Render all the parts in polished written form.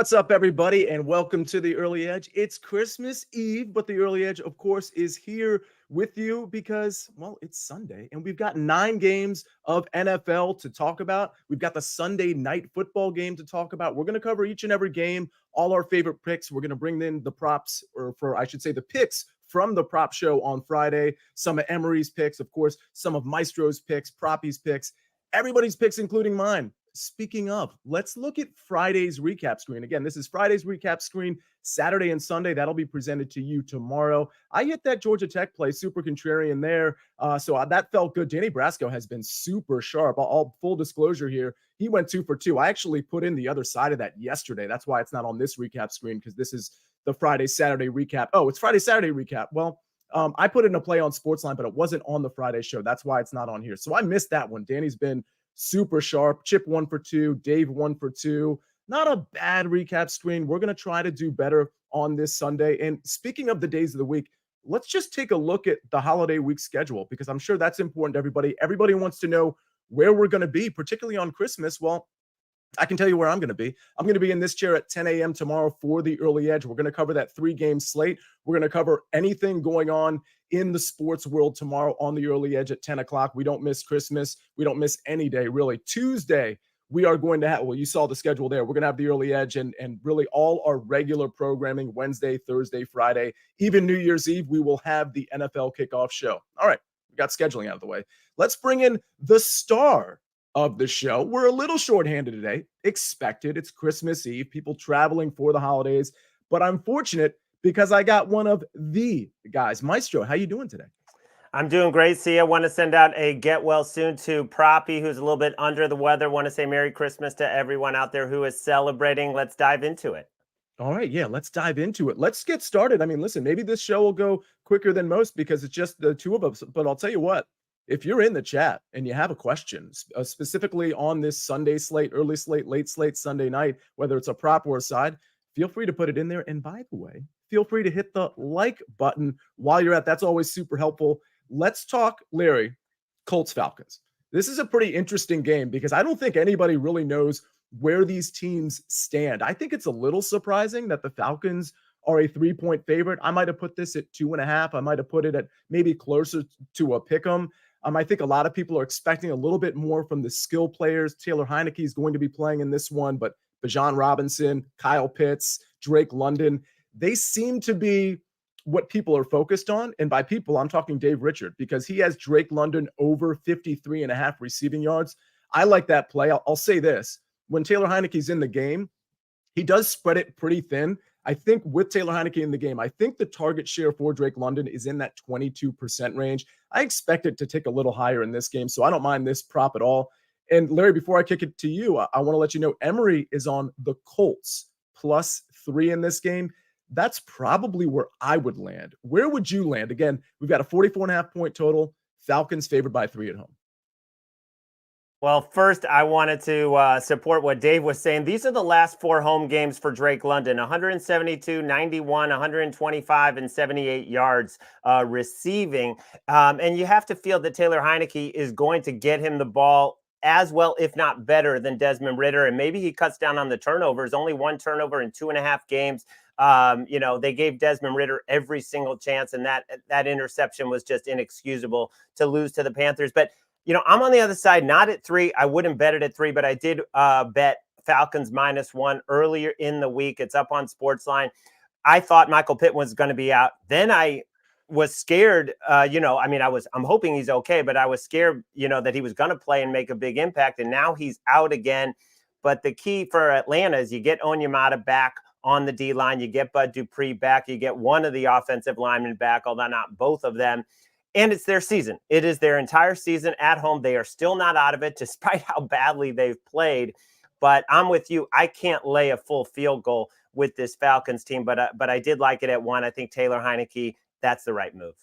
What's up, everybody, and welcome to the Early Edge. It's Christmas Eve, but the Early Edge, of course, is here with you because, well, it's Sunday, and we've got 9 games of NFL to talk about. We've got the Sunday night football game to talk about. We're going to cover each and every game, all our favorite picks. We're going to bring in the props, the picks from the prop show on Friday. Some of Emery's picks, of course, some of Maestro's picks, Proppy's picks, everybody's picks, including mine. Speaking of, let's look at Friday's recap screen. Again, this is Friday's recap screen, Saturday and Sunday. That'll be presented to you tomorrow. I hit that Georgia Tech play, super contrarian there. So that felt good. Danny Brasco has been super sharp. All full disclosure here, he went 2 for 2. I actually put in the other side of that yesterday. That's why it's not on this recap screen, because this is the Friday-Saturday recap. Oh, it's Friday-Saturday recap. Well, I put in a play on SportsLine, but it wasn't on the Friday show. That's why it's not on here. So I missed that one. Danny's been super sharp. Chip 1 for 2, Dave 1 for 2. Not a bad recap screen. We're going to try to do better on this Sunday. And speaking of the days of the week, let's just take a look at the holiday week schedule, because I'm sure that's important to everybody. Everybody wants to know where we're going to be, particularly on Christmas. Well, I can tell you where I'm going to be. I'm going to be in this chair at 10 a.m. tomorrow for the Early Edge. We're going to cover that 3-game slate. We're going to cover anything going on in the sports world tomorrow on the Early Edge at 10 o'clock. We don't miss Christmas. We don't miss any day, really. Tuesday, we are going to have, well, you saw the schedule there. We're going to have the Early Edge and really all our regular programming, Wednesday, Thursday, Friday, even New Year's Eve, we will have the NFL Kickoff show. All right, we got scheduling out of the way. Let's bring in the star of the show. We're a little shorthanded today. Expected. It's Christmas Eve, people traveling for the holidays, but I'm fortunate because I got one of the guys. Maestro, how you doing today? I'm doing great, Sia. Want to send out a get well soon to Proppy, who's a little bit under the weather. Want to say Merry Christmas to everyone out there who is celebrating. Let's dive into it. All right, yeah, let's dive into it. Let's get started. I mean, listen, maybe this show will go quicker than most because it's just the two of us, but I'll tell you what, if you're in the chat and you have a question specifically on this Sunday slate, early slate, late slate, Sunday night, whether it's a prop or a side, feel free to put it in there. And by the way, feel free to hit the like button while you're at. That's always super helpful. Let's talk, Larry, Colts Falcons. This is a pretty interesting game because I don't think anybody really knows where these teams stand. I think it's a little surprising that the Falcons are a 3-point favorite. I might have put this at 2.5. I might have put it at maybe closer to a pick 'em. I think a lot of people are expecting a little bit more from the skill players. Taylor Heineke is going to be playing in this one, but Bijan Robinson, Kyle Pitts, Drake London, they seem to be what people are focused on. And by people, I'm talking Dave Richard, because he has Drake London over 53.5 receiving yards. I like that play. I'll say this. When Taylor Heineke's in the game, he does spread it pretty thin. I think with Taylor Heineke in the game, I think the target share for Drake London is in that 22% range. I expect it to tick a little higher in this game, so I don't mind this prop at all. And Larry, before I kick it to you, I want to let you know Emery is on the Colts +3 in this game. That's probably where I would land. Where would you land? Again, we've got a 44.5 point total. Falcons favored by 3 at home. Well, first, I wanted to support what Dave was saying. These are the last 4 home games for Drake London: 172, 91, 125, and 78 yards receiving. And you have to feel that Taylor Heineke is going to get him the ball as well, if not better, than Desmond Ridder. And maybe he cuts down on the turnovers. Only 1 turnover in 2.5 games. They gave Desmond Ridder every single chance, and that interception was just inexcusable to lose to the Panthers. But I'm on the other side, not at 3. I wouldn't bet it at 3, but I did bet Falcons -1 earlier in the week. It's up on SportsLine. I thought Michael Pitt was going to be out. Then I was scared. I'm hoping he's okay, but I was scared, that he was going to play and make a big impact. And now he's out again. But the key for Atlanta is you get Onyemata back on the D-line. You get Bud Dupree back. You get one of the offensive linemen back, although not both of them. And it's their season. It is their entire season at home. They are still not out of it, despite how badly they've played. But I'm with you. I can't lay a full field goal with this Falcons team, but I did like it at 1. I think Taylor Heineke, that's the right move.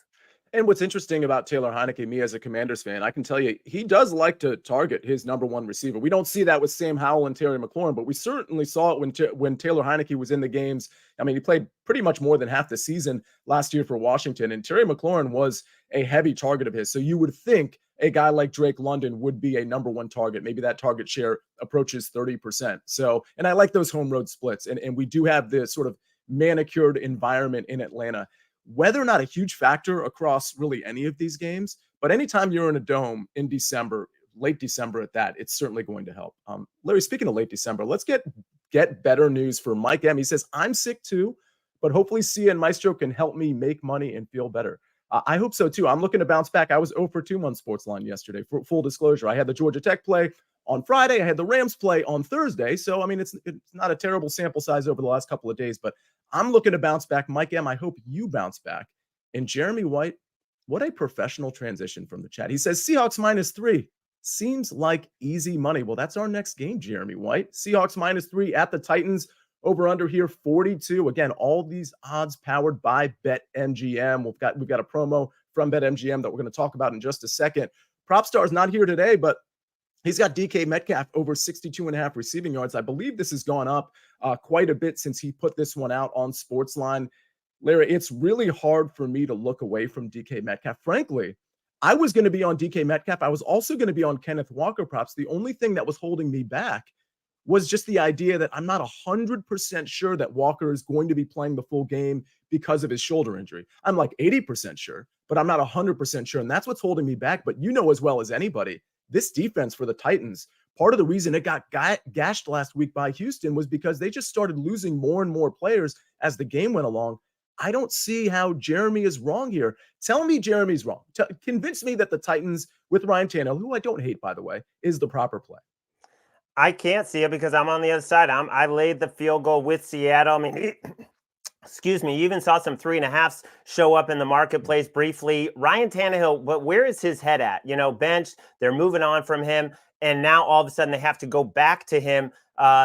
And what's interesting about Taylor Heineke, me as a Commanders fan, I can tell you, he does like to target his number 1 receiver. We don't see that with Sam Howell and Terry McLaurin, but we certainly saw it when Taylor Heineke was in the games. I mean, he played pretty much more than half the season last year for Washington, and Terry McLaurin was a heavy target of his. So you would think a guy like Drake London would be a number one target. Maybe that target share approaches 30%. So, and I like those home road splits. And we do have this sort of manicured environment in Atlanta. Weather not a huge factor across really any of these games, but anytime you're in a dome in December, late December at that, it's certainly going to help. Larry, speaking of late December, let's get better news for Mike M. He says, I'm sick too, but hopefully Sia and Maestro can help me make money and feel better. I hope so too. I'm looking to bounce back. I was 0 for 2 on SportsLine yesterday. For full disclosure, I had the Georgia Tech play on Friday. I had the Rams play on Thursday. So, I mean, it's not a terrible sample size over the last couple of days, but I'm looking to bounce back. Mike M., I hope you bounce back. And Jeremy White, what a professional transition from the chat. He says, Seahawks -3. Seems like easy money. Well, that's our next game, Jeremy White. Seahawks -3 at the Titans. Over under here, 42. Again, all these odds powered by BetMGM. We've got a promo from BetMGM that we're going to talk about in just a second. PropStar's not here today, but he's got DK Metcalf over 62.5 receiving yards. I believe this has gone up quite a bit since he put this one out on SportsLine. Larry, it's really hard for me to look away from DK Metcalf. Frankly, I was going to be on DK Metcalf. I was also going to be on Kenneth Walker props. The only thing that was holding me back was just the idea that I'm not 100% sure that Walker is going to be playing the full game because of his shoulder injury. I'm like 80% sure, but I'm not 100% sure. And that's what's holding me back. But you know as well as anybody, this defense for the Titans, part of the reason it got gashed last week by Houston was because they just started losing more and more players as the game went along. I don't see how Jeremy is wrong here. Tell me Jeremy's wrong. Convince me that the Titans with Ryan Tannehill, who I don't hate, by the way, is the proper play. I can't see it because I'm on the other side. I laid the field goal with Seattle. I mean, excuse me, you even saw some 3.5s show up in the marketplace briefly. Ryan Tannehill, but where is his head at? You know, benched, they're moving on from him, and now all of a sudden they have to go back to him.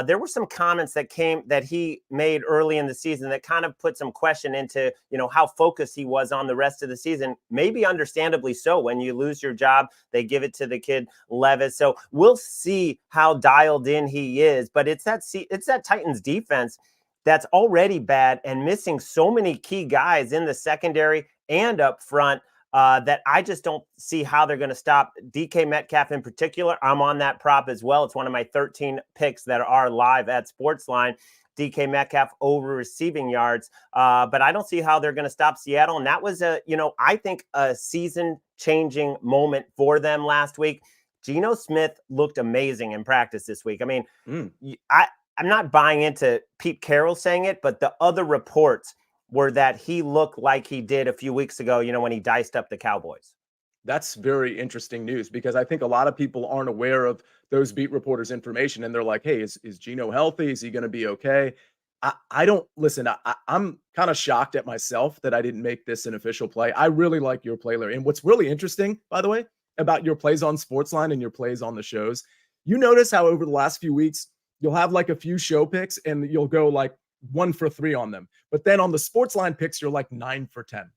There were some comments that he made early in the season that kind of put some question into, you know, how focused he was on the rest of the season. Maybe understandably so. When you lose your job, they give it to the kid Levis. So we'll see how dialed in he is. But it's that Titans defense that's already bad and missing so many key guys in the secondary and up front. That I just don't see how they're going to stop DK Metcalf in particular. I'm on that prop as well. It's one of my 13 picks that are live at SportsLine. DK Metcalf over receiving yards. But I don't see how they're going to stop Seattle. And that was I think a season-changing moment for them last week. Geno Smith looked amazing in practice this week. I mean, I'm not buying into Pete Carroll saying it, but the other reports were that he looked like he did a few weeks ago, you know, when he diced up the Cowboys. That's very interesting news because I think a lot of people aren't aware of those beat reporters' information. And they're like, hey, is Geno healthy? Is he going to be okay? I don't listen. I'm kind of shocked at myself that I didn't make this an official play. I really like your play, Larry. And what's really interesting, by the way, about your plays on SportsLine and your plays on the shows, you notice how over the last few weeks, you'll have like a few show picks and you'll go like 1 for 3 on them. But then on the SportsLine picks, you're like 9 for 10.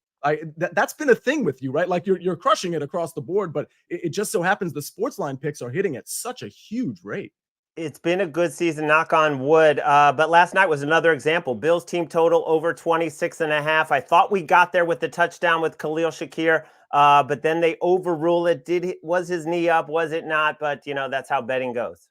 That's been a thing with you, right? Like you're crushing it across the board, but it just so happens the SportsLine picks are hitting at such a huge rate. It's been a good season, knock on wood. But last night was another example. Bills team total over 26.5. I thought we got there with the touchdown with Khalil Shakir, but then they overrule it. Was his knee up? Was it not? But, you know, that's how betting goes.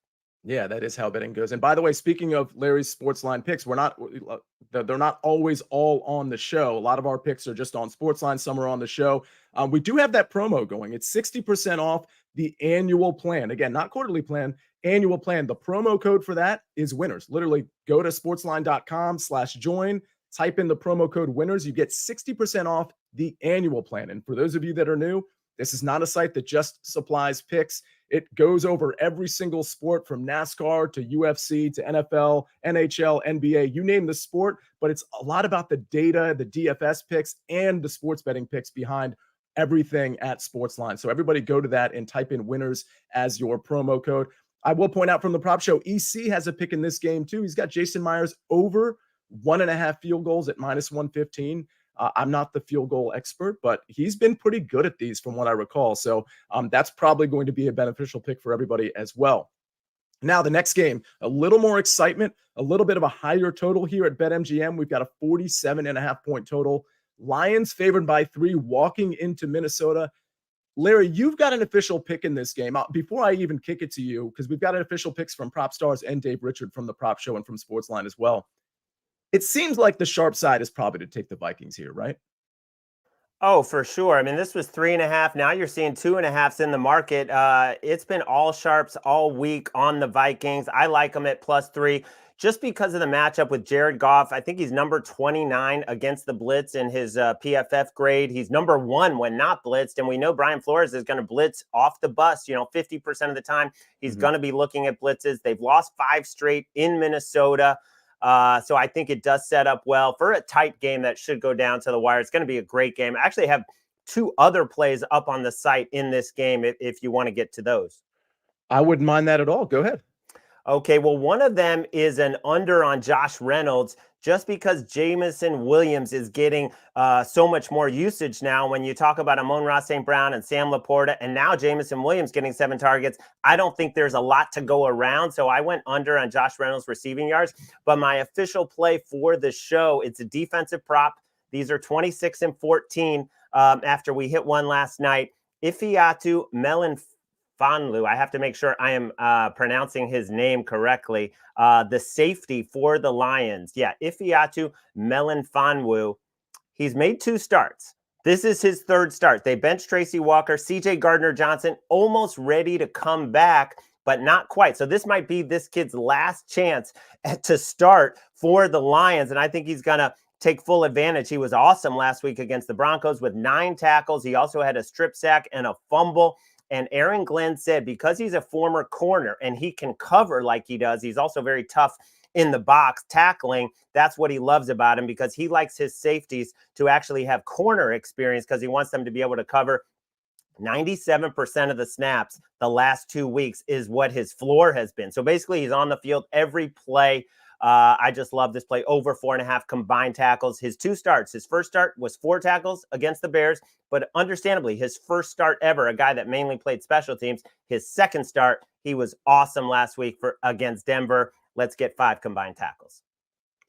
Yeah, that is how betting goes. And by the way, speaking of Larry's SportsLine picks, they're not always all on the show. A lot of our picks are just on SportsLine. Some are on the show. We do have that promo going. It's 60% off the annual plan. Again, not quarterly plan, annual plan. The promo code for that is winners. Literally go to sportsline.com/join, type in the promo code winners. You get 60% off the annual plan. And for those of you that are new, this is not a site that just supplies picks. It goes over every single sport from NASCAR to UFC to NFL, NHL, NBA, you name the sport, but it's a lot about the data, the DFS picks, and the sports betting picks behind everything at SportsLine. So everybody go to that and type in winners as your promo code. I will point out from the prop show, EC has a pick in this game too. He's got Jason Myers over 1.5 field goals at -115. I'm not the field goal expert, but he's been pretty good at these from what I recall. So that's probably going to be a beneficial pick for everybody as well. Now, the next game, a little more excitement, a little bit of a higher total here at BetMGM. We've got a 47.5 point total. Lions favored by 3 walking into Minnesota. Larry, you've got an official pick in this game. Before I even kick it to you, because we've got an official picks from Prop Stars and Dave Richard from the Prop Show and from SportsLine as well. It seems like the sharp side is probably to take the Vikings here, right? Oh, for sure. I mean, this was 3.5. Now you're seeing 2.5s in the market. It's been all sharps all week on the Vikings. I like them at +3 just because of the matchup with Jared Goff. I think he's number 29 against the blitz in his PFF grade. He's number 1 when not blitzed. And we know Brian Flores is going to blitz off the bus. 50% of the time he's going to be looking at blitzes. They've lost 5 straight in Minnesota. So I think it does set up well for a tight game that should go down to the wire. It's going to be a great game. I actually have 2 other plays up on the site in this game if you want to get to those. I wouldn't mind that at all. Go ahead. Okay, well, one of them is an under on Josh Reynolds, just because Jameson Williams is getting so much more usage now. When you talk about Amon-Ra St. Brown and Sam Laporta, and now Jameson Williams getting 7 targets, I don't think there's a lot to go around. So I went under on Josh Reynolds receiving yards. But my official play for the show, it's a defensive prop. These are 26 and 14 after we hit one last night. Ifeatu Melifonwu, I have to make sure I am pronouncing his name correctly. The safety for the Lions. Yeah, Ifeatu Melifonwu. He's made 2 starts. This is his 3rd start. They benched Tracy Walker, CJ Gardner-Johnson, almost ready to come back, but not quite. So this might be this kid's last chance to start for the Lions, and I think he's going to take full advantage. He was awesome last week against the Broncos with 9 tackles. He also had a strip sack and a fumble. And Aaron Glenn said because he's a former corner and he can cover like he does, he's also very tough in the box tackling. That's what he loves about him, because he likes his safeties to actually have corner experience, because he wants them to be able to cover 97% of the snaps the last 2 weeks is what his floor has been. So basically he's on the field every play. I just love this play, over 4.5 combined tackles. His 2 starts, his first start was 4 tackles against the Bears, but understandably his first start ever, a guy that mainly played special teams. His second start, he was awesome last week against Denver. Let's get 5 combined tackles.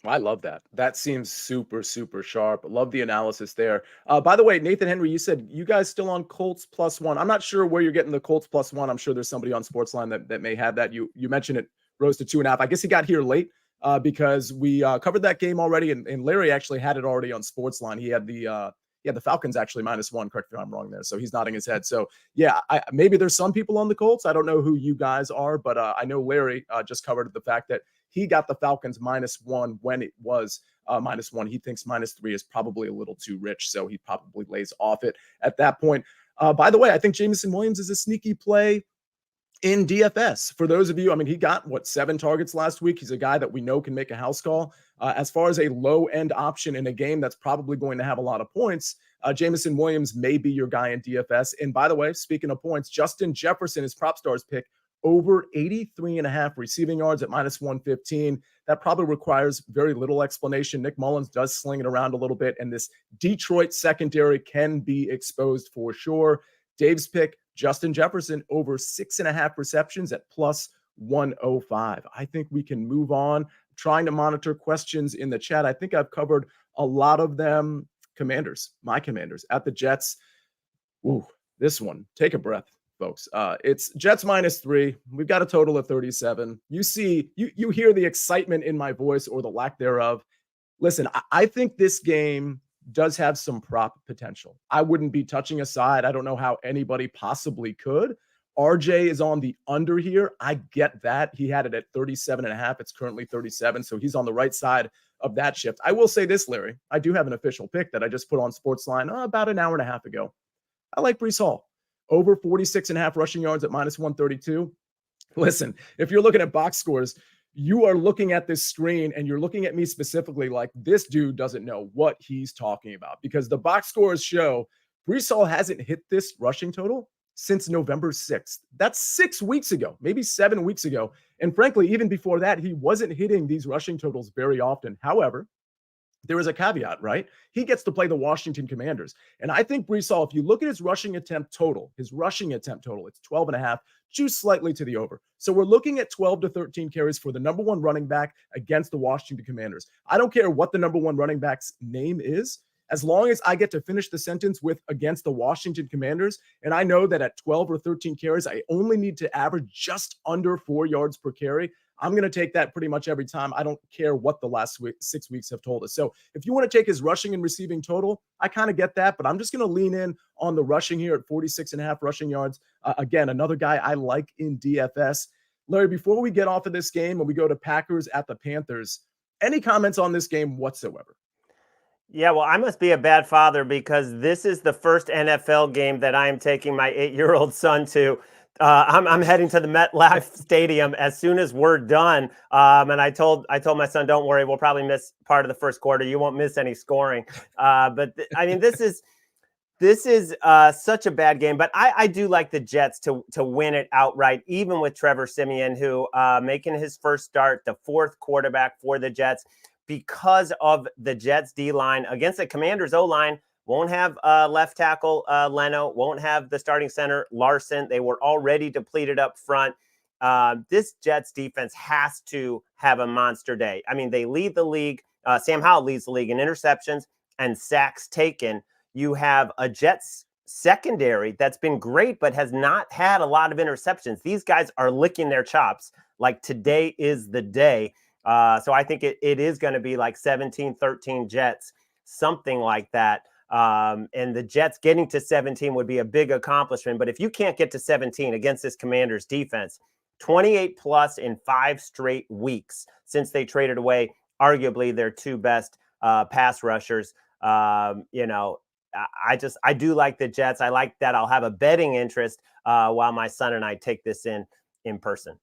I love that. That seems super, super sharp. Love the analysis there. By the way, Nathan Henry, you said you guys still on Colts +1. I'm not sure where you're getting the Colts +1. I'm sure there's somebody on SportsLine that may have that. You mentioned it rose to 2.5. I guess he got here late. Because we covered that game already, and Larry actually had it already on SportsLine. He had the Falcons actually -1. Correct me if I'm wrong there. So he's nodding his head. So yeah, maybe there's some people on the Colts. I don't know who you guys are, but I know Larry just covered the fact that he got the Falcons -1 when it was -1. He thinks -3 is probably a little too rich, so he probably lays off it at that point. By the way, I think Jameson Williams is a sneaky play in DFS. For those of you, I mean, he got 7 targets last week. He's a guy that we know can make a house call. As far as a low-end option in a game that's probably going to have a lot of points, Jameson Williams may be your guy in DFS. And by the way, speaking of points, Justin Jefferson is Prop Stars pick, over 83.5 receiving yards at -115. That probably requires very little explanation. Nick Mullins does sling it around a little bit, and this Detroit secondary can be exposed for sure. Dave's pick, Justin Jefferson, over 6.5 receptions at +105. I think we can move on. Trying to monitor questions in the chat. I think I've covered a lot of them. Commanders, my Commanders at the Jets. Ooh, this one. Take a breath, folks. It's Jets -3. We've got a total of 37. You hear the excitement in my voice, or the lack thereof. Listen, I think this game does have some prop potential. I wouldn't be touching a side. I don't know how anybody possibly could. RJ is on the under here. I get that. He had it at 37.5. It's currently 37. So he's on the right side of that shift. I will say this, Larry. I do have an official pick that I just put on SportsLine about an hour and a half ago. I like Breece Hall. Over 46.5 rushing yards at -132. Listen, if you're looking at box scores, you are looking at this screen and you're looking at me specifically like this dude doesn't know what he's talking about, because the box scores show Breece Hall hasn't hit this rushing total since November 6th. That's 6 weeks ago, maybe 7 weeks ago. And frankly, even before that, he wasn't hitting these rushing totals very often. However, there is a caveat, right? He gets to play the Washington Commanders. And I think Breece Hall, if you look at his rushing attempt total, it's 12.5, juiced slightly to the over. So we're looking at 12 to 13 carries for the number 1 running back against the Washington Commanders. I don't care what the number 1 running back's name is. as long as I get to finish the sentence with against the Washington Commanders, and I know that at 12 or 13 carries, I only need to average just under 4 yards per carry, I'm going to take that pretty much every time. I don't care what the last 6 weeks have told us. So if you want to take his rushing and receiving total, I kind of get that, but I'm just going to lean in on the rushing here at 46.5 rushing yards. Again, another guy I like in DFS. Larry, before we get off of this game and we go to Packers at the Panthers, any comments on this game whatsoever? Yeah, well, I must be a bad father because this is the first NFL game that I am taking my 8-year-old son to. I'm heading to the MetLife Stadium as soon as we're done. And I told my son, don't worry, we'll probably miss part of the first quarter. You won't miss any scoring. I mean, this is such a bad game. But I do like the Jets to win it outright, even with Trevor Siemian, who making his first start, the fourth quarterback for the Jets, because of the Jets D-line against the Commanders O-line. Won't have left tackle Leno, won't have the starting center Larson. They were already depleted up front. This Jets defense has to have a monster day. I mean, they lead the league. Sam Howell leads the league in interceptions and sacks taken. You have a Jets secondary that's been great, but has not had a lot of interceptions. These guys are licking their chops like today is the day. So I think it is going to be like 17-13 Jets, something like that. And the Jets getting to 17 would be a big accomplishment. But if you can't get to 17 against this Commanders defense, 28 plus in 5 straight weeks since they traded away arguably their 2 best pass rushers. I do like the Jets. I like that I'll have a betting interest while my son and I take this in person.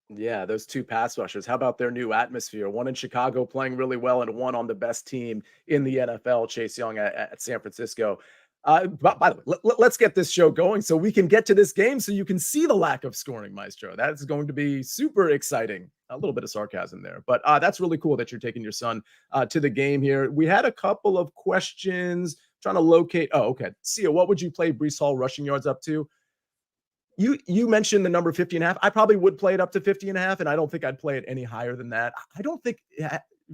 Yeah, those 2 pass rushers. How about their new atmosphere? One in Chicago playing really well and one on the best team in the NFL, Chase Young at San Francisco. But by the way, let's get this show going so we can get to this game so you can see the lack of scoring, Maestro. That's going to be super exciting. A little bit of sarcasm there, but that's really cool that you're taking your son to the game here. We had a couple of questions trying to locate. Oh, okay. Sia, what would you play Breece Hall rushing yards up to? You mentioned the number 50.5. I probably would play it up to 50.5, and I don't think I'd play it any higher than that. I don't think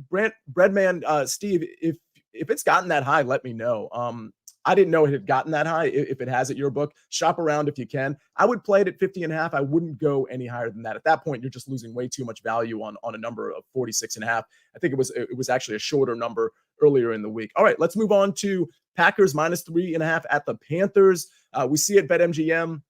Breadman, Steve, if it's gotten that high, let me know. I didn't know it had gotten that high. If it has at your book, shop around if you can. I would play it at 50.5. I wouldn't go any higher than that. At that point, you're just losing way too much value on a number of 46.5. I think it was actually a shorter number earlier in the week. All right, let's move on to Packers minus 3.5 at the Panthers. We see at BetMGM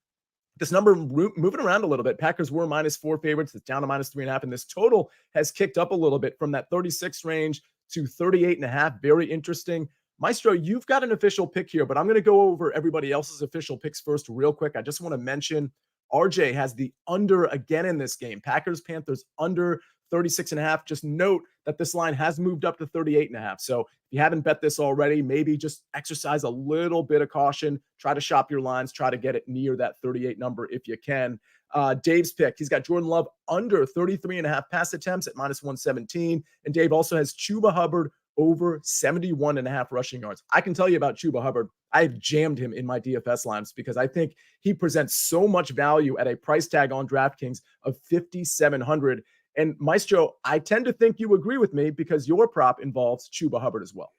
this number moving around a little bit. Packers were -4 favorites. It's down to -3.5. And this total has kicked up a little bit from that 36 range to 38.5. Very interesting. Maestro, you've got an official pick here, but I'm going to go over everybody else's official picks first real quick. I just want to mention RJ has the under again in this game. Packers, Panthers under 36.5. Just note that this line has moved up to 38.5. So if you haven't bet this already, maybe just exercise a little bit of caution. Try to shop your lines. Try to get it near that 38 number if you can. Dave's pick, he's got Jordan Love under 33.5 pass attempts at -117. And Dave also has Chuba Hubbard over 71.5 rushing yards. I can tell you about Chuba Hubbard. I've jammed him in my DFS lines because I think he presents so much value at a price tag on DraftKings of $5,700. And Maestro, I tend to think you agree with me because your prop involves Chuba Hubbard as well.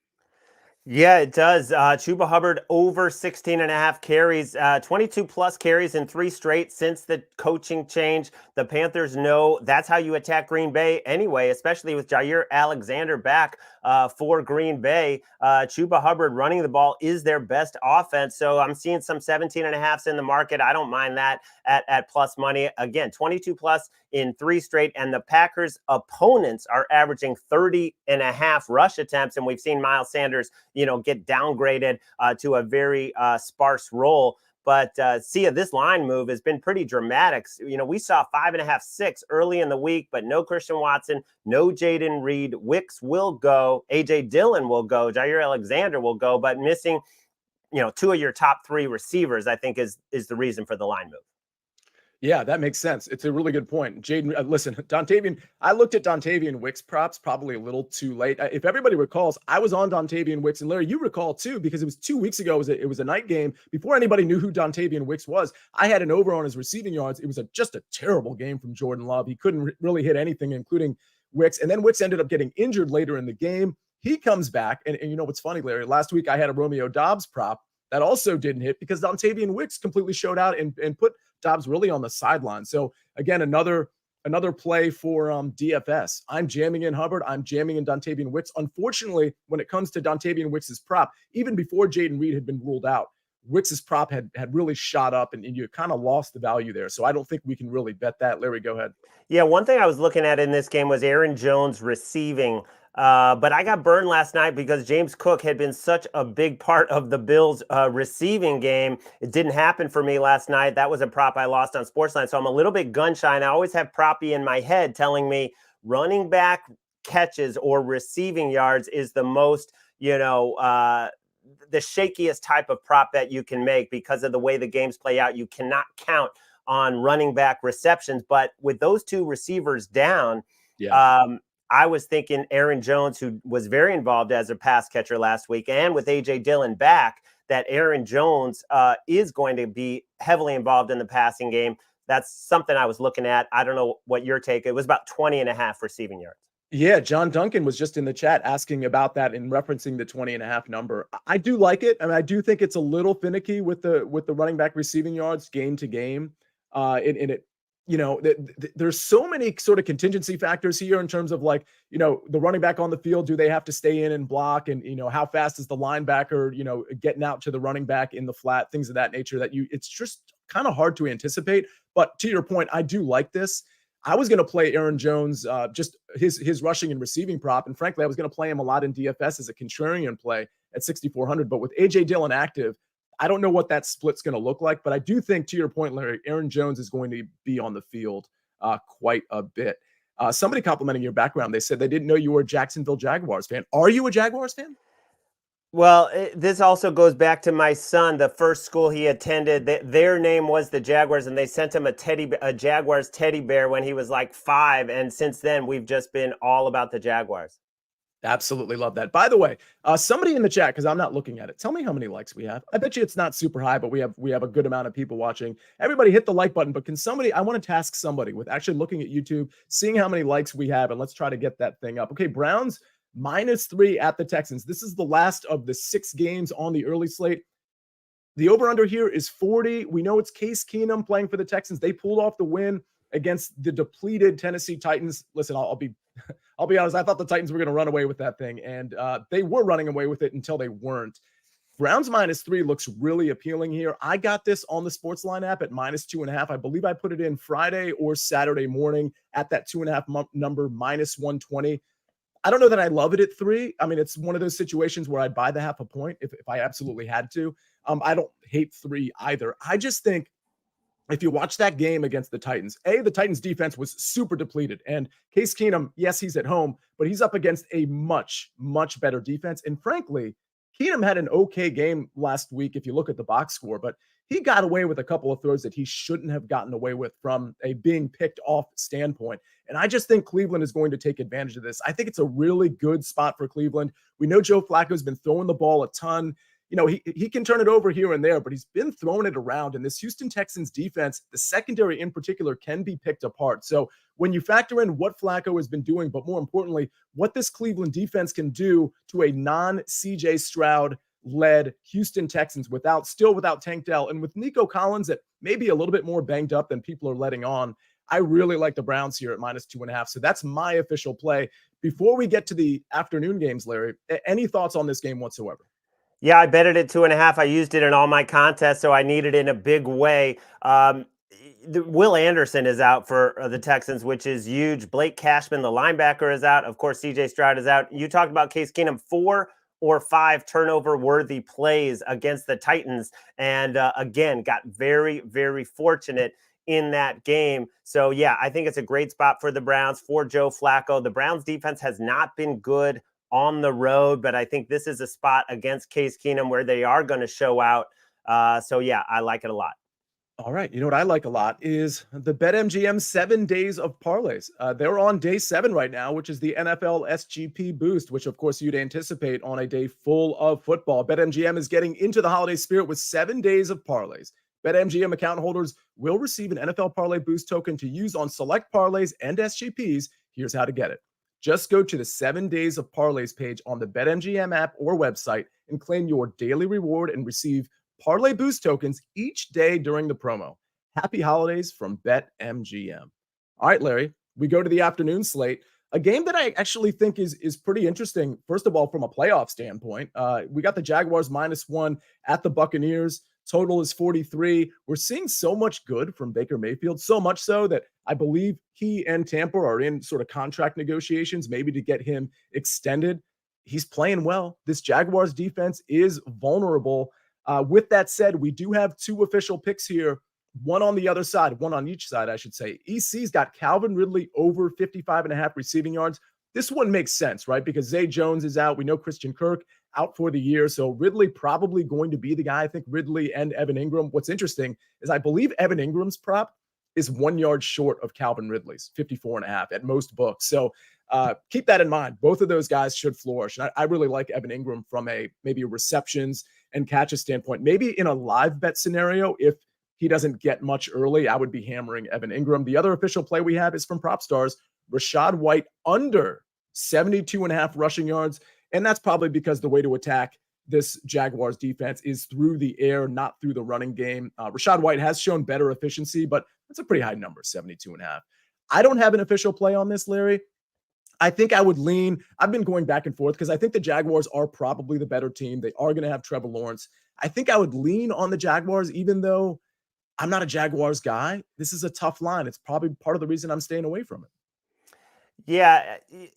Yeah, it does. Chuba Hubbard over 16.5 carries, 22 plus carries in 3 straight since the coaching change. The Panthers know that's how you attack Green Bay anyway, especially with Jair Alexander back for Green Bay. Chuba Hubbard running the ball is their best offense. So I'm seeing some 17.5s in the market. I don't mind that at plus money. Again, 22 plus in 3 straight. And the Packers opponents are averaging 30.5 rush attempts. And we've seen Miles Sanders, get downgraded to a very sparse role. But Sia, this line move has been pretty dramatic. We saw 5.5, 6 early in the week, but no Christian Watson, no Jaden Reed. Wicks will go. A.J. Dillon will go. Jair Alexander will go. But missing, 2 of your top 3 receivers, I think, is the reason for the line move. Yeah, that makes sense. It's a really good point. Jaden, listen, Dontavian, I looked at Dontavian Wicks props probably a little too late. If everybody recalls, I was on Dontavian Wicks, and Larry, you recall too, because it was 2 weeks ago. It was a night game before anybody knew who Dontavian Wicks was. I had an over on his receiving yards. It was just a terrible game from Jordan Love. He couldn't really hit anything, including Wicks. And then Wicks ended up getting injured later in the game. He comes back, and you know what's funny, Larry? Last week I had a Romeo Dobbs prop that also didn't hit because Dontavian Wicks completely showed out and put Dobbs really on the sideline. So again, another play for DFS. I'm jamming in Hubbard. I'm jamming in Dontavian Wicks. Unfortunately, when it comes to Dontavian Wicks' prop, even before Jaden Reed had been ruled out, Wicks' prop had really shot up, and you kind of lost the value there. So I don't think we can really bet that. Larry, go ahead. Yeah, one thing I was looking at in this game was Aaron Jones receiving. But I got burned last night because James Cook had been such a big part of the Bills' receiving game. It didn't happen for me last night. That was a prop I lost on SportsLine. So I'm a little bit gun shy, and I always have proppy in my head telling me running back catches or receiving yards is the most, the shakiest type of prop that you can make because of the way the games play out. You cannot count on running back receptions, but with those two receivers down, I was thinking Aaron Jones, who was very involved as a pass catcher last week, and with A.J. Dillon back, that Aaron Jones is going to be heavily involved in the passing game. That's something I was looking at. I don't know what your take. It was about 20.5 receiving yards. Yeah, John Duncan was just in the chat asking about that and referencing the 20.5 number. I do like it. I mean, I do think it's a little finicky with the running back receiving yards game to game. There's so many sort of contingency factors here in terms of the running back on the field. Do they have to stay in and block? And, how fast is the linebacker, getting out to the running back in the flat, things of that nature it's just kind of hard to anticipate. But to your point, I do like this. I was going to play Aaron Jones, just his rushing and receiving prop. And frankly, I was going to play him a lot in DFS as a contrarian play at 6,400. But with A.J. Dillon active, I don't know what that split's going to look like. But I do think, to your point, Larry, Aaron Jones is going to be on the field quite a bit. Somebody complimenting your background, they said they didn't know you were a Jacksonville Jaguars fan. Are you a Jaguars fan? Well, this also goes back to my son. The first school he attended, their name was the Jaguars, and they sent him a Jaguars teddy bear when he was like 5. And since then, we've just been all about the Jaguars. Absolutely love that. By the way, somebody in the chat, because I'm not looking at it, tell me how many likes we have. I bet you it's not super high, but we have a good amount of people watching. Everybody hit the like button, but I want to task somebody with actually looking at YouTube, seeing how many likes we have, and let's try to get that thing up. Okay, Browns -3 at the Texans. This is the last of the 6 games on the early slate. The over-under here is 40. We know it's Case Keenum playing for the Texans. They pulled off the win against the depleted Tennessee Titans. Listen, I'll be honest. I thought the Titans were going to run away with that thing, and they were running away with it until they weren't. Browns -3 looks really appealing here. I got this on the SportsLine app at -2.5. I believe I put it in Friday or Saturday morning at that 2.5 number, -120. I don't know that I love it at 3. I mean, it's one of those situations where I'd buy the half a point if I absolutely had to. I don't hate 3 either. I just think if you watch that game against the Titans, the Titans defense was super depleted. And Case Keenum, yes, he's at home, but he's up against a much, much better defense. And frankly, Keenum had an okay game last week if you look at the box score, but he got away with a couple of throws that he shouldn't have gotten away with from a being picked off standpoint. And I just think Cleveland is going to take advantage of this. I think it's a really good spot for Cleveland. We know Joe Flacco's been throwing the ball a ton. He can turn it over here and there, but he's been throwing it around. And this Houston Texans defense, the secondary in particular, can be picked apart. So when you factor in what Flacco has been doing, but more importantly, what this Cleveland defense can do to a non-CJ Stroud-led Houston Texans without Tank Dell and with Nico Collins that may be a little bit more banged up than people are letting on, I really like the Browns here at -2.5. So that's my official play. Before we get to the afternoon games, Larry, any thoughts on this game whatsoever? Yeah, I bet it at 2.5. I used it in all my contests, so I need it in a big way. Will Anderson is out for the Texans, which is huge. Blake Cashman, the linebacker, is out. Of course, CJ Stroud is out. You talked about Case Keenum, 4 or 5 turnover-worthy plays against the Titans, and again, got very, very fortunate in that game. So, yeah, I think it's a great spot for the Browns, for Joe Flacco. The Browns defense has not been good on the road, but I think this is a spot against Case Keenum where they are going to show out. So, yeah, I like it a lot. All right. You know what I like a lot is the BetMGM 7 days of parlays. They're on day 7 right now, which is the NFL SGP boost, which of course you'd anticipate on a day full of football. BetMGM is getting into the holiday spirit with 7 days of parlays. BetMGM account holders will receive an NFL parlay boost token to use on select parlays and SGPs. Here's how to get it. Just go to the 7 days of parlays page on the BetMGM app or website and claim your daily reward and receive parlay boost tokens each day during the promo. Happy holidays from BetMGM. All right, Larry, we go to the afternoon slate. A game that I actually think is pretty interesting. First of all, from a playoff standpoint, we got the Jaguars -1 at the Buccaneers. Total is 43. We're seeing so much good from Baker Mayfield, so much so that I believe he and Tampa are in sort of contract negotiations, maybe to get him extended. He's playing well. This Jaguars defense is vulnerable. With that said, we do have 2 official picks here, one on the other side, one on each side, I should say. EC's got Calvin Ridley over 55.5 receiving yards. This one makes sense, right? Because Zay Jones is out. We know Christian Kirk out for the year. So Ridley probably going to be the guy. I think Ridley and Evan Ingram. What's interesting is I believe Evan Ingram's prop is 1 yard short of Calvin Ridley's 54.5 at most books. So keep that in mind. Both of those guys should flourish. And I really like Evan Ingram from maybe a receptions and catches standpoint. Maybe in a live bet scenario, if he doesn't get much early, I would be hammering Evan Ingram. The other official play we have is from PropStars, Rachaad White under 72.5 rushing yards. And that's probably because the way to attack this Jaguars defense is through the air, not through the running game. Rachaad White has shown better efficiency, but that's a pretty high number, 72.5. I don't have an official play on this, Larry. I think I would lean. I've been going back and forth because I think the Jaguars are probably the better team. They are going to have Trevor Lawrence. I think I would lean on the Jaguars, even though I'm not a Jaguars guy. This is a tough line. It's probably part of the reason I'm staying away from it. Yeah.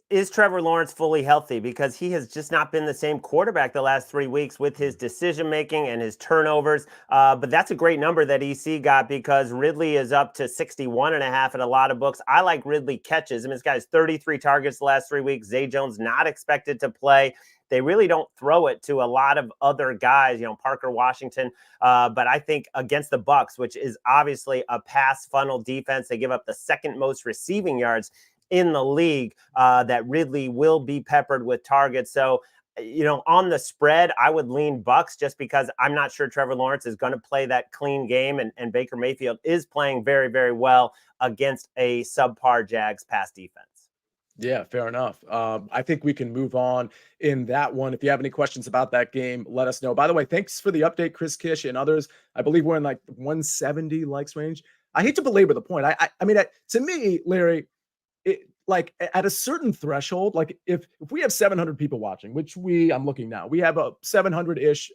Is Trevor Lawrence fully healthy? Because he has just not been the same quarterback the last 3 weeks with his decision-making and his turnovers. But that's a great number that EC got because Ridley is up to 61.5 at a lot of books. I like Ridley catches. I mean, this guy's 33 targets the last 3 weeks. Zay Jones not expected to play. They really don't throw it to a lot of other guys, Parker Washington. But I think against the Bucs, which is obviously a pass funnel defense, they give up the second most receiving yards in the league, that Ridley will be peppered with targets. So, on the spread, I would lean Bucs just because I'm not sure Trevor Lawrence is going to play that clean game. And Baker Mayfield is playing very, very well against a subpar Jags pass defense. Yeah, fair enough. I think we can move on in that one. If you have any questions about that game, let us know. By the way, thanks for the update, Chris Kish and others. I believe we're in like 170 likes range. I hate to belabor the point. I mean, to me, Larry, like at a certain threshold, like if we have 700 people watching, which I'm looking now, we have a 700-ish,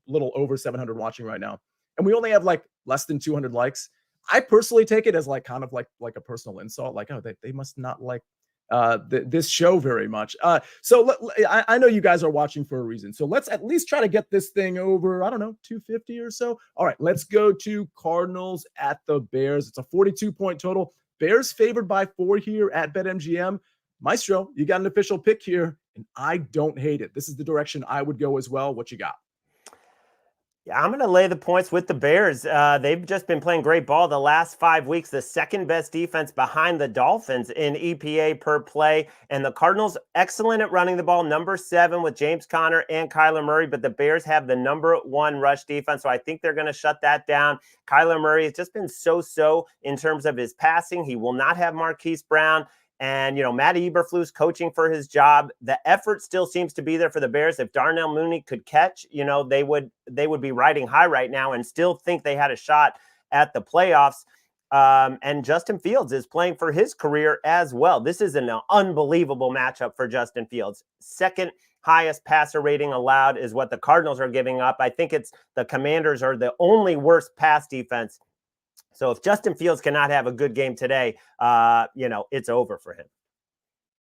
little over 700 watching right now, and we only have like less than 200 likes. I personally take it as like kind of like a personal insult, like, oh, they must not like this show very much. So I know you guys are watching for a reason. So let's at least try to get this thing over, I don't know, 250 or so. All right, let's go to Cardinals at the Bears. It's a 42-point total. Bears favored by 4 here at BetMGM. Maestro, you got an official pick here, and I don't hate it. This is the direction I would go as well. What you got? Yeah, I'm going to lay the points with the Bears. They've just been playing great ball the last 5 weeks, the second best defense behind the Dolphins in EPA per play. And the Cardinals, excellent at running the ball, number 7 with James Conner and Kyler Murray. But the Bears have the number 1 rush defense, so I think they're going to shut that down. Kyler Murray has just been so-so in terms of his passing. He will not have Marquise Brown. And, Matt Eberflus coaching for his job. The effort still seems to be there for the Bears. If Darnell Mooney could catch, they would be riding high right now and still think they had a shot at the playoffs. And Justin Fields is playing for his career as well. This is an unbelievable matchup for Justin Fields. Second highest passer rating allowed is what the Cardinals are giving up. I think it's the Commanders are the only worst pass defense. So if Justin Fields cannot have a good game today, it's over for him.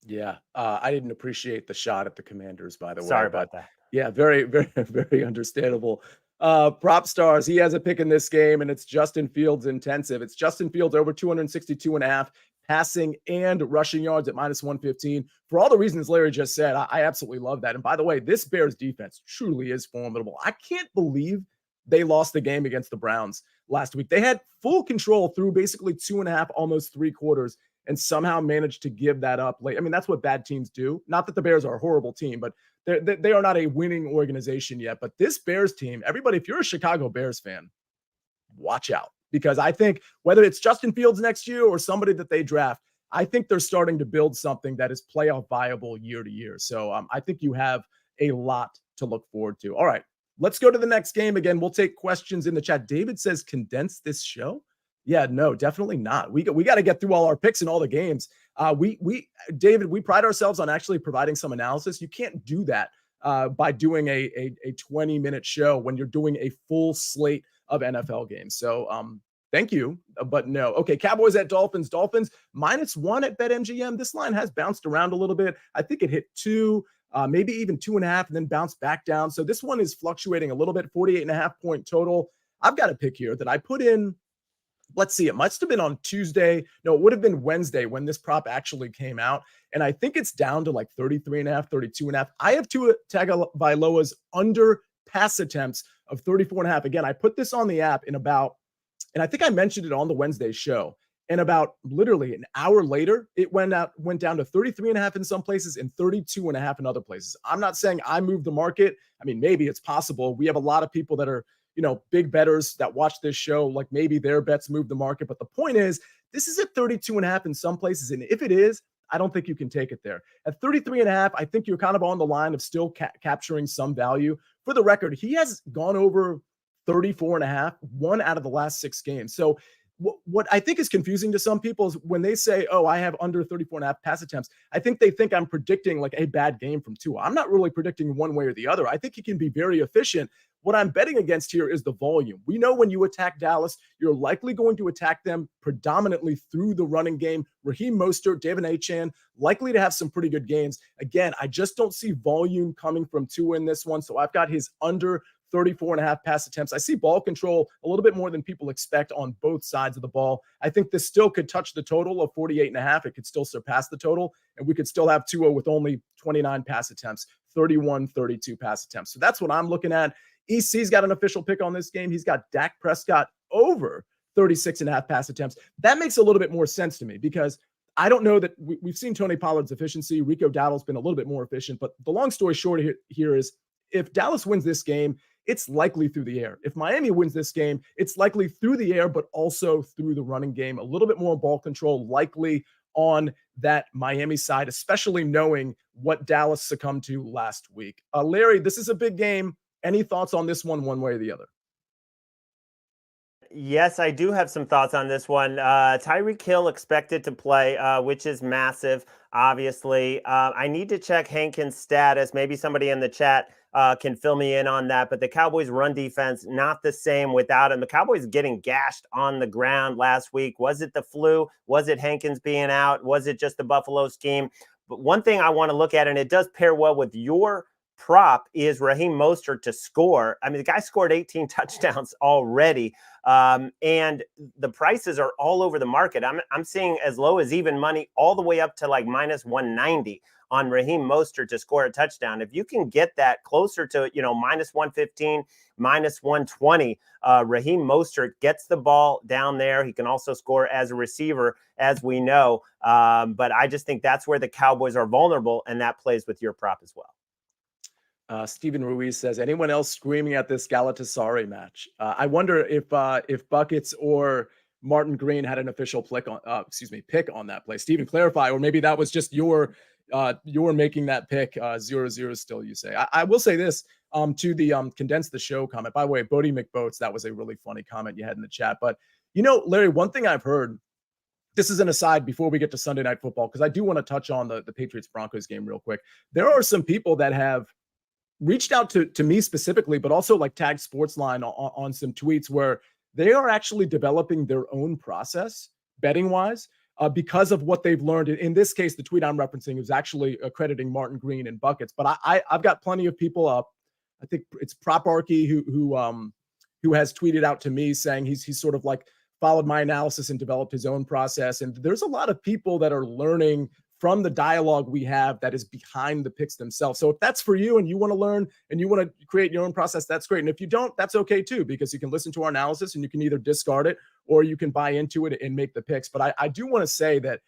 Yeah, I didn't appreciate the shot at the Commanders, by the way. Sorry about that. Yeah, very, very, very understandable. PropStars, he has a pick in this game, and it's Justin Fields intensive. It's Justin Fields over 262.5 passing and rushing yards at -115. For all the reasons Larry just said, I absolutely love that. And by the way, this Bears defense truly is formidable. I can't believe they lost the game against the Browns last week. They had full control through basically 2.5, almost 3 quarters, and somehow managed to give that up late. I mean, that's what bad teams do. Not that the Bears are a horrible team, but they are not a winning organization yet. But this Bears team, everybody, if you're a Chicago Bears fan, watch out. Because I think whether it's Justin Fields next year or somebody that they draft, I think they're starting to build something that is playoff viable year to year. So I think you have a lot to look forward to. All right, let's go to the next game. Again, we'll take questions in the chat. David says, condense this show. Yeah, no, definitely not. We got to get through all our picks in all the games. David, we pride ourselves on actually providing some analysis. You can't do that by doing a 20-minute show when you're doing a full slate of NFL games. So thank you, but no. Okay, Cowboys at Dolphins. Dolphins -1 at BetMGM. This line has bounced around a little bit. I think it hit 2, maybe even 2.5, and then bounced back down. So this one is fluctuating a little bit, 48.5 point total. I've got a pick here that I put in. Let's see, it must have been on Tuesday. No, it would have been Wednesday when this prop actually came out. And I think it's down to like 33.5, 32.5. I have Tua Tagovailoa's under pass attempts of 34.5. Again, I put this on the app and I think I mentioned it on the Wednesday show. And about literally an hour later, it went down to 33.5 in some places and 32.5 in other places. I'm not saying I moved the market. I mean, maybe it's possible. We have a lot of people that are, big bettors that watch this show, like maybe their bets move the market. But the point is, this is at 32.5 in some places. And if it is, I don't think you can take it there. At 33.5, I think you're kind of on the line of still capturing some value. For the record, he has gone over 34.5, 1 out of the last 6 games. So what I think is confusing to some people is when they say, oh, I have under 34.5 pass attempts, I think they think I'm predicting like a bad game from Tua. I'm not really predicting one way or the other. I think he can be very efficient. What I'm betting against here is the volume. We know when you attack Dallas, you're likely going to attack them predominantly through the running game. Raheem Mostert, David Achane, likely to have some pretty good games. Again, I just don't see volume coming from Tua in this one. So I've got his under 34.5 pass attempts. I see ball control a little bit more than people expect on both sides of the ball. I think this still could touch the total of 48.5. It could still surpass the total, and we could still have Tua with only 29 pass attempts, 31, 32 pass attempts. So that's what I'm looking at. EC's got an official pick on this game. He's got Dak Prescott over 36.5 pass attempts. That makes a little bit more sense to me because I don't know that we've seen Tony Pollard's efficiency. Rico Dowdle's been a little bit more efficient, but the long story short here is if Dallas wins this game, it's likely through the air. If Miami wins this game, it's likely through the air, but also through the running game. A little bit more ball control likely on that Miami side, especially knowing what Dallas succumbed to last week. Larry, this is a big game. Any thoughts on this one way or the other? Yes, I do have some thoughts on this one. Tyreek Hill expected to play, which is massive, obviously. I need to check Hankins' status. Maybe somebody in the chat can fill me in on that. But the Cowboys' run defense, not the same without him. The Cowboys getting gashed on the ground last week. Was it the flu? Was it Hankins being out? Was it just the Buffalo scheme? But one thing I want to look at, and it does pair well with your prop, is Raheem Mostert to score. I mean, the guy scored 18 touchdowns already, and the prices are all over the market. I'm seeing as low as even money all the way up to like -190 on Raheem Mostert to score a touchdown. If you can get that closer to, -115, -120, Raheem Mostert gets the ball down there. He can also score as a receiver, as we know. But I just think that's where the Cowboys are vulnerable, and that plays with your prop as well. Steven Ruiz says, anyone else screaming at this Galatasaray match? I wonder if Buckets or Martin Green had an official pick on that play. Steven, clarify, or maybe that was just your making that pick. 0-0 still, you say. I will say this to the condense the show comment. By the way, Bodie McBoats, that was a really funny comment you had in the chat. But Larry, one thing I've heard. This is an aside before we get to Sunday Night Football, because I do want to touch on the Patriots-Broncos game real quick. There are some people that have reached out to me specifically, but also like tagged SportsLine on some tweets where they are actually developing their own process betting wise because of what they've learned. In this case, the tweet I'm referencing is actually accrediting Martin Green and Buckets, but I've got plenty of people up. I think it's Proparchy who has tweeted out to me saying he's sort of like followed my analysis and developed his own process. And there's a lot of people that are learning from the dialogue we have that is behind the picks themselves. So if that's for you and you want to learn and you want to create your own process, that's great. And if you don't, that's okay too, because you can listen to our analysis and you can either discard it or you can buy into it and make the picks. But I do want to say that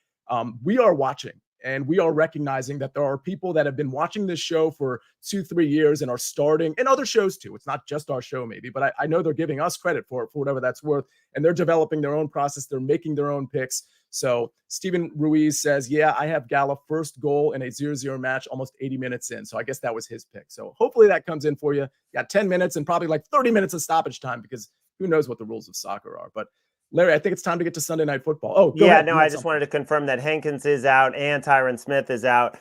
we are watching And we are recognizing that there are people that have been watching this show for 2-3 years and are starting, and other shows too. It's not just our show maybe, but I know they're giving us credit for it, for whatever that's worth. And they're developing their own process. They're making their own picks. So Steven Ruiz says, yeah, I have Gallup first goal in a 0-0 match almost 80 minutes in. So I guess that was his pick. So hopefully that comes in for you. You got 10 minutes and probably like 30 minutes of stoppage time, because who knows what the rules of soccer are. But Larry, I think it's time to get to Sunday Night Football. Oh, go ahead. No, I just wanted to confirm that Hankins is out and Tyron Smith is out.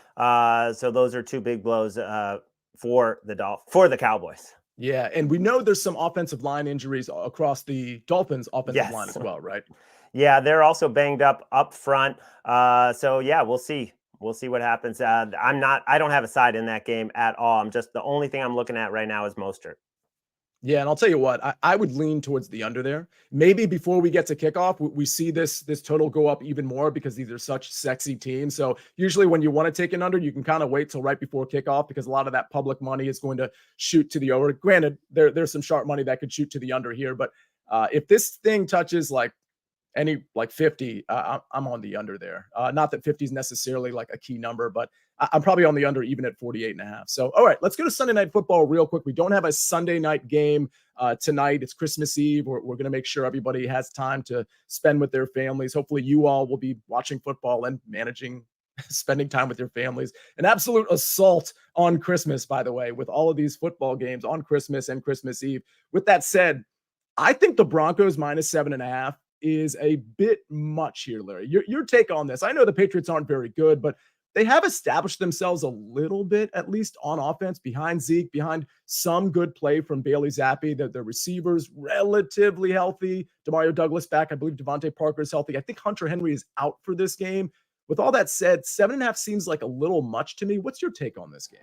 So those are two big blows for the Cowboys. Yeah, and we know there's some offensive line injuries across the Dolphins offensive line as well, right? Yeah, they're also banged up front. So yeah, we'll see. We'll see what happens. I don't have a side in that game at all. The only thing I'm looking at right now is Mostert. Yeah, and I'll tell you what, I would lean towards the under there. Maybe before we get to kickoff, we see this total go up even more because these are such sexy teams. So usually when you want to take an under, you can kind of wait till right before kickoff, because a lot of that public money is going to shoot to the over. Granted, there's some sharp money that could shoot to the under here, but if this thing touches like 50, I'm on the under there. Not that 50 is necessarily like a key number, but I'm probably on the under even at 48.5. So, all right, let's go to Sunday Night Football real quick. We don't have a Sunday night game tonight. It's Christmas Eve. We're going to make sure everybody has time to spend with their families. Hopefully you all will be watching football and managing spending time with your families. An absolute assault on Christmas, by the way, with all of these football games on Christmas and Christmas Eve. With that said, I think the Broncos minus 7.5 is a bit much here, Larry. Your take on this? I know the Patriots aren't very good, but they have established themselves a little bit, at least on offense, behind Zeke, behind some good play from Bailey Zappi. The receivers relatively healthy. Demario Douglas back. I believe Devontae Parker is healthy. I think Hunter Henry is out for this game. With all that said, 7.5 seems like a little much to me. What's your take on this game?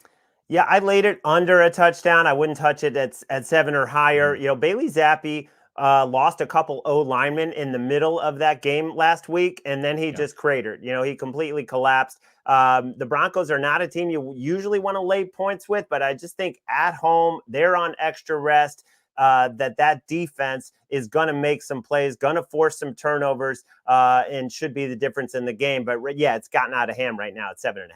Yeah, I laid it under a touchdown. I wouldn't touch it at 7 or higher. You know, Bailey Zappi lost a couple O linemen in the middle of that game last week, and then he just cratered. You know, he completely collapsed. The Broncos are not a team you usually want to lay points with, but I just think at home, they're on extra rest, that defense is going to make some plays, going to force some turnovers, and should be the difference in the game. But yeah, it's gotten out of hand right now at 7.5.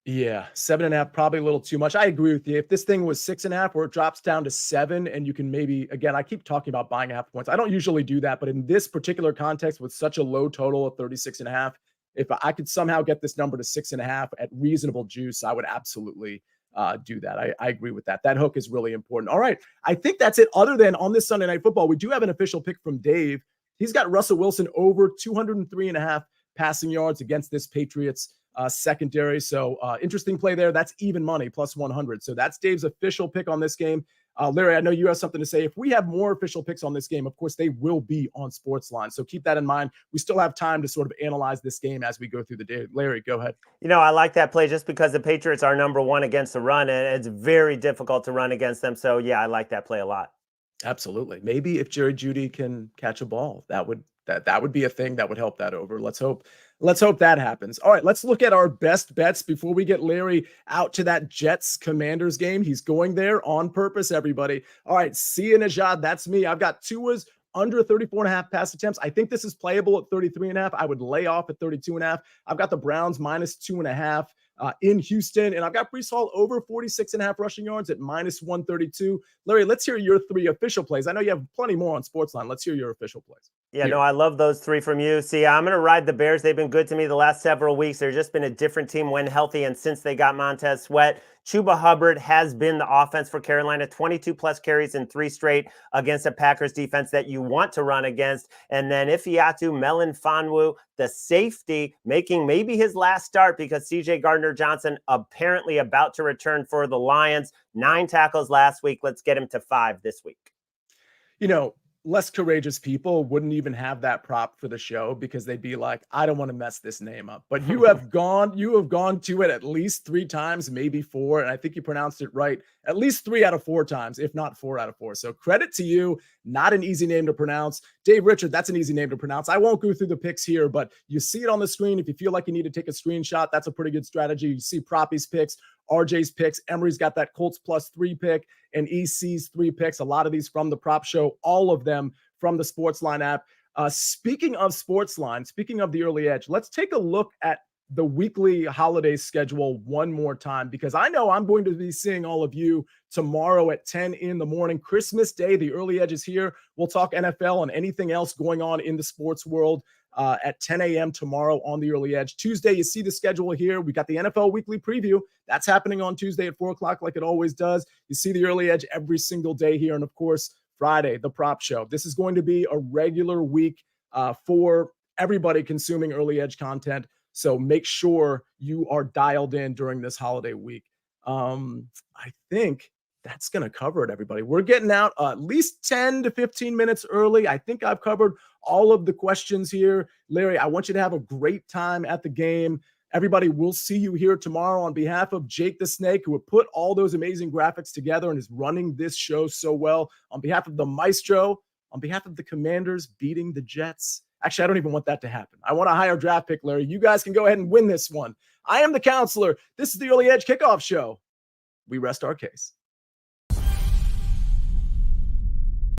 Yeah, 7.5, probably a little too much. I agree with you. If this thing was 6.5, where it drops down to 7, and you can maybe, again, I keep talking about buying half points. I don't usually do that, but in this particular context, with such a low total of 36.5, if I could somehow get this number to 6.5 at reasonable juice, I would absolutely do that. I agree with that. That hook is really important. All right, I think that's it. Other than on this Sunday Night Football, we do have an official pick from Dave. He's got Russell Wilson over 203.5 passing yards against this Patriots secondary. So interesting play there. That's even money, plus 100. So that's Dave's official pick on this game. Larry, I know you have something to say. If we have more official picks on this game, of course, they will be on SportsLine. So keep that in mind. We still have time to sort of analyze this game as we go through the day. Larry, go ahead. You know, I like that play just because the Patriots are number one against the run, and it's very difficult to run against them. So yeah, I like that play a lot. Absolutely. Maybe if Jerry Jeudy can catch a ball, that would be a thing that would help that over. Let's hope that happens. All right, let's look at our best bets before we get Larry out to that Jets Commanders game. He's going there on purpose, everybody. All right, Sia Nejad, that's me. I've got Tua's under 34.5 pass attempts. I think this is playable at 33.5. I would lay off at 32.5. I've got the Browns minus 2.5 in Houston, and I've got Breece Hall over 46.5 rushing yards at minus 132. Larry, let's hear your 3 official plays. I know you have plenty more on SportsLine. Let's hear your official plays. Yeah, no, I love those 3 from you. See, I'm going to ride the Bears. They've been good to me the last several weeks. They've just been a different team when healthy, and since they got Montez Sweat, Chuba Hubbard has been the offense for Carolina, 22-plus carries in 3 straight against a Packers defense that you want to run against. And then Ifeatu Melifonwu, the safety, making maybe his last start because C.J. Gardner-Johnson apparently about to return for the Lions. 9 tackles last week. Let's get him to 5 this week. You know, less courageous people wouldn't even have that prop for the show because they'd be like, I don't want to mess this name up. But you have gone to it at least 3 times, maybe 4. And I think you pronounced it right at least 3 out of 4 times, if not 4 out of 4. So credit to you. Not an easy name to pronounce. Dave Richard, that's an easy name to pronounce. I won't go through the picks here, but you see it on the screen. If you feel like you need to take a screenshot, that's a pretty good strategy. You see Proppy's picks, RJ's picks. Emery's got that Colts plus 3 pick and EC's 3 picks. A lot of these from the prop show, all of them from the SportsLine app. Speaking of SportsLine, speaking of the early edge, let's take a look at the weekly holiday schedule one more time, because I know I'm going to be seeing all of you tomorrow at 10 in the morning. Christmas Day, the early edge is here. We'll talk NFL and anything else going on in the sports world at 10 a.m. tomorrow on the early edge. Tuesday, you see the schedule here. We got the NFL weekly preview. That's happening on Tuesday at 4 o'clock like it always does. You see the early edge every single day here. And of course, Friday, the prop show. This is going to be a regular week for everybody consuming early edge content. So make sure you are dialed in during this holiday week. I think that's going to cover it, everybody. We're getting out at least 10 to 15 minutes early. I think I've covered all of the questions here. Larry, I want you to have a great time at the game. Everybody, we'll see you here tomorrow. On behalf of Jake the Snake, who have put all those amazing graphics together and is running this show so well, on behalf of the Maestro, on behalf of the Commanders beating the Jets. Actually, I don't even want that to happen. I want a higher draft pick, Larry. You guys can go ahead and win this one. I am the counselor. This is the Early Edge Kickoff Show. We rest our case.